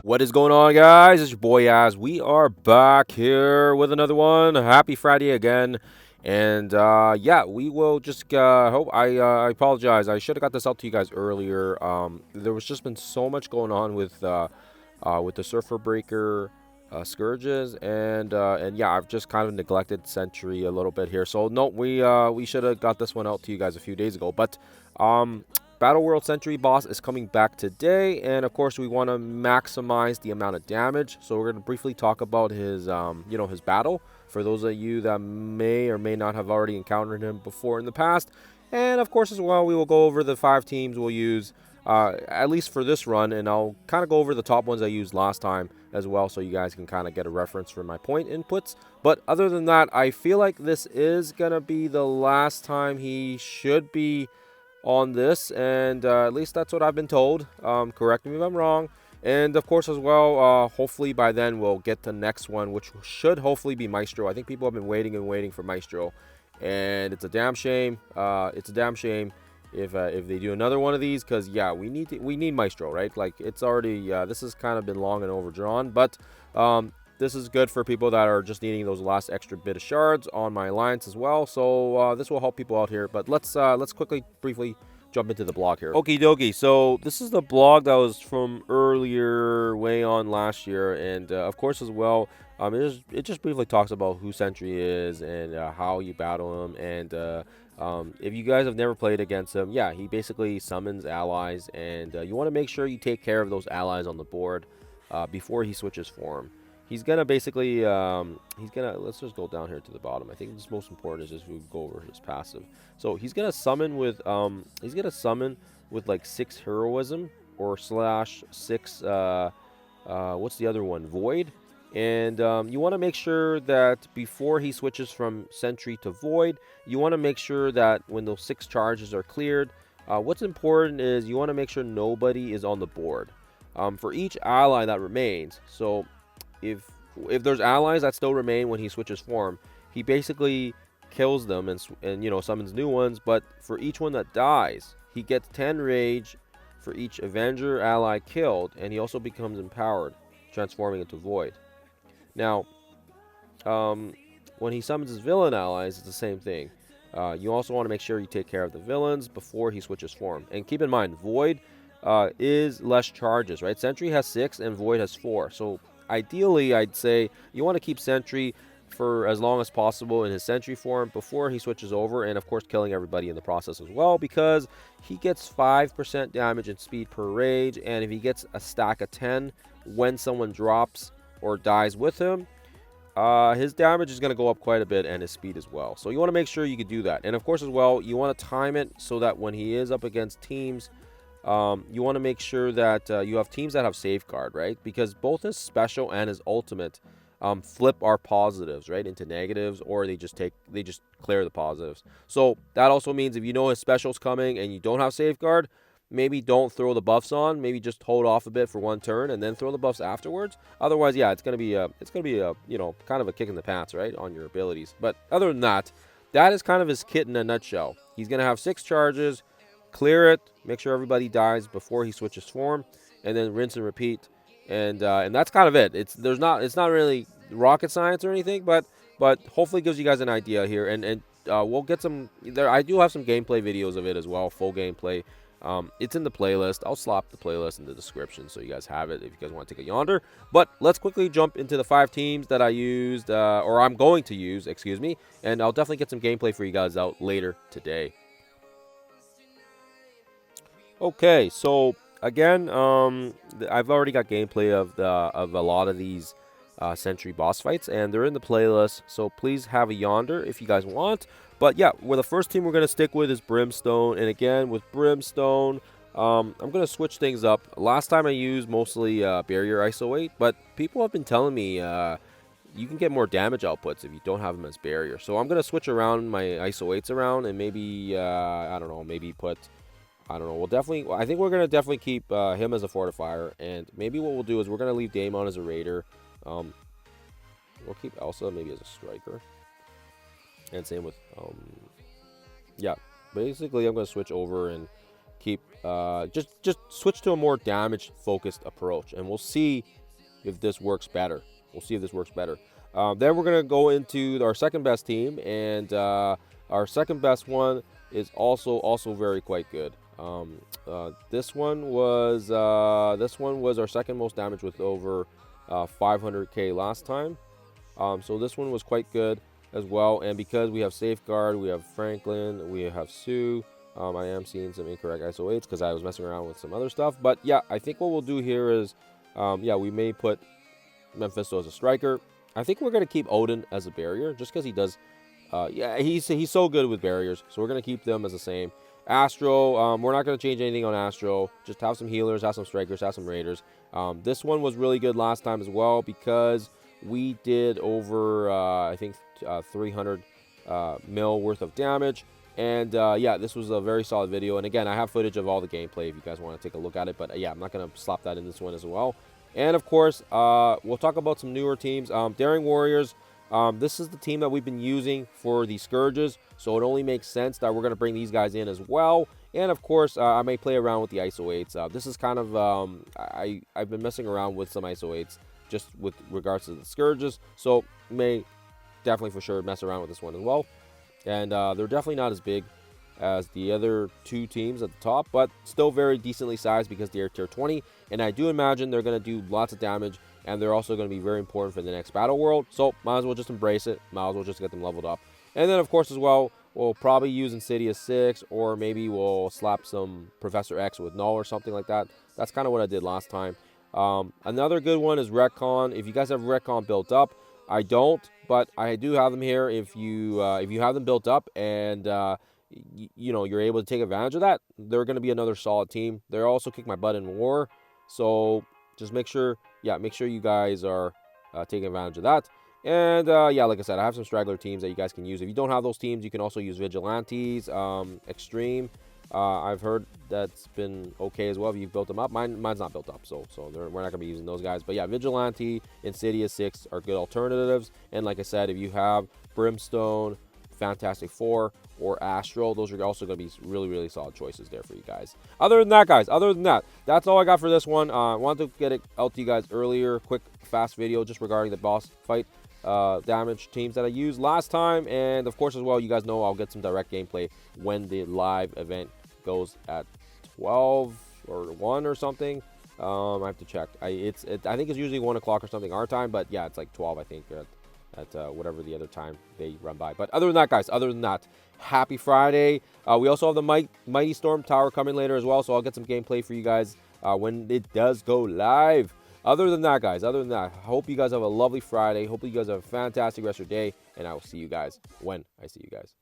What is going on, guys? It's your boy Az. We are back here with another one. Happy Friday again. And yeah, we will just hope. I apologize. I should have got this out to you guys earlier. There was just been so much going on with the Surfer Breaker scourges, and yeah, I've just kind of neglected Sentry a little bit here. So no, we should have got this one out to you guys a few days ago. But um, BattleWorld Sentry boss is coming back today, and of course we want to maximize the amount of damage. So we're going to briefly talk about his his battle for those of you that may or may not have already encountered him before in the past. And of course as well, we will go over the 5 teams we'll use at least for this run, and I'll kind of go over the top ones I used last time as well, so you guys can kind of get a reference for my point inputs. But other than that, I feel like this is gonna be the last time he should be on this, and at least that's what I've been told. Correct me if I'm wrong. And of course as well, hopefully by then we'll get the next one, which should hopefully be Maestro. I think people have been waiting and waiting for Maestro, and it's a damn shame. It's a damn shame if they do another one of these, because yeah, we need Maestro, right? Like, it's already this has kind of been long and overdrawn, but this is good for people that are just needing those last extra bit of shards on my alliance as well. So this will help people out here. But let's quickly briefly jump into the blog here. Okie dokie. So this is the blog that was from earlier, way on last year, and of course as well, it just briefly talks about who Sentry is and how you battle him. And if you guys have never played against him, yeah, he basically summons allies, and you want to make sure you take care of those allies on the board before he switches form. He's gonna basically let's just go down here to the bottom. I think what's most important is just we go over his passive. So he's gonna summon with like 6 heroism or slash 6 what's the other one, void. And you want to make sure that before he switches from Sentry to Void, you want to make sure that when those 6 charges are cleared, what's important is you want to make sure nobody is on the board for each ally that remains. So if there's allies that still remain when he switches form, he basically kills them and summons new ones. But for each one that dies, he gets 10 rage for each Avenger ally killed, and he also becomes empowered, transforming into Void. Now, when he summons his villain allies, it's the same thing. You also want to make sure you take care of the villains before he switches form. And keep in mind, Void is less charges, right? Sentry has 6 and Void has 4. So ideally, I'd say you want to keep Sentry for as long as possible in his Sentry form before he switches over, and of course killing everybody in the process as well, because he gets 5% damage and speed per rage, and if he gets a stack of 10 when someone drops or dies with him, his damage is going to go up quite a bit, and his speed as well. So you want to make sure you can do that. And of course as well, you want to time it so that when he is up against teams, you want to make sure that you have teams that have safeguard, right? Because both his special and his ultimate flip our positives, right, into negatives, or they just clear the positives. So that also means if you know his special's coming and you don't have safeguard, maybe don't throw the buffs on. Maybe just hold off a bit for one turn and then throw the buffs afterwards. Otherwise, yeah, it's gonna be a kind of a kick in the pants, right, on your abilities. But other than that, that is kind of his kit in a nutshell. He's gonna have 6 charges, clear it, make sure everybody dies before he switches form, and then rinse and repeat. And that's kind of it. It's not really rocket science or anything, but hopefully gives you guys an idea here. And we'll get some there. I do have some gameplay videos of it as well, full gameplay. It's in the playlist. I'll slap the playlist in the description so you guys have it if you guys want to take a yonder. But let's quickly jump into the 5 teams that I used, or I'm going to use, excuse me. And I'll definitely get some gameplay for you guys out later today. Okay, so again, I've already got gameplay of a lot of these Sentry boss fights, and they're in the playlist. So please have a yonder if you guys want. But yeah, the first team we're gonna stick with is Brimstone, and again with Brimstone, I'm gonna switch things up. Last time I used mostly Barrier ISO 8, but people have been telling me you can get more damage outputs if you don't have them as Barrier. So I'm gonna switch around my ISO 8s around, and maybe I don't know, maybe put. I don't know. I think we're going to definitely keep him as a fortifier. And maybe what we'll do is we're going to leave Daemon as a raider. We'll keep Elsa maybe as a striker. And same with, yeah. Basically, I'm going to switch over and keep just switch to a more damage focused approach, and we'll see if this works better. We'll see if this works better. Then we're gonna go into our second best team, and our second best one is also very quite good. This one was our second most damage with over 500k last time. So this one was quite good as well. And because we have Safeguard, we have Franklin, we have Sue. I am seeing some incorrect ISO 8s because I was messing around with some other stuff. But yeah, I think what we'll do here is, yeah, we may put Mephisto as a striker. I think we're going to keep Odin as a barrier just because he does, yeah, he's so good with barriers. So we're going to keep them as the same. Astro, we're not going to change anything on Astro. Just have some healers, have some strikers, have some raiders. This one was really good last time as well because we did over, I think, 300 mil worth of damage. And yeah, this was a very solid video. And again, I have footage of all the gameplay if you guys want to take a look at it. But yeah, I'm not going to slap that in this one as well. And of course, we'll talk about some newer teams. Daring Warriors, this is the team that we've been using for the Scourges. So it only makes sense that we're going to bring these guys in as well. And of course, I may play around with the ISO 8s. This is kind of, I've been messing around with some ISO 8s just with regards to the Scourges. So may definitely for sure mess around with this one as well. And they're definitely not as big as the other two teams at the top, but still very decently sized because they're tier 20. And I do imagine they're going to do lots of damage, and they're also going to be very important for the next Battle World. So might as well just embrace it. Might as well just get them leveled up. And then, of course, as well, we'll probably use Insidious 6, or maybe we'll slap some Professor X with Null or something like that. That's kind of what I did last time. Another good one is Retcon. If you guys have Retcon built up, I don't, but I do have them here. If you have them built up and you know you're able to take advantage of that, they're going to be another solid team. They're also kick my butt in war, so just make sure you guys are taking advantage of that. And yeah, like I said, I have some straggler teams that you guys can use. If you don't have those teams, you can also use Vigilantes, Extreme. I've heard that's been okay as well if you've built them up. Mine's not built up, so we're not going to be using those guys. But yeah, Vigilante, Insidious 6 are good alternatives. And like I said, if you have Brimstone, Fantastic Four, or Astral, those are also going to be really, really solid choices there for you guys. Other than that, that's all I got for this one. I wanted to get it out to you guys earlier. Quick, fast video just regarding the boss fight damage teams that I used last time. And of course as well, you guys know I'll get some direct gameplay when the live event goes at 12 or 1 or something. I have to check. I think it's usually 1 o'clock or something our time, but yeah, it's like 12 I think at whatever the other time they run by. But other than that, guys, happy Friday. We also have the Mighty Storm Tower coming later as well, so I'll get some gameplay for you guys when it does go live. Other than that, guys, I hope you guys have a lovely Friday. Hope you guys have a fantastic rest of your day, and I will see you guys when I see you guys.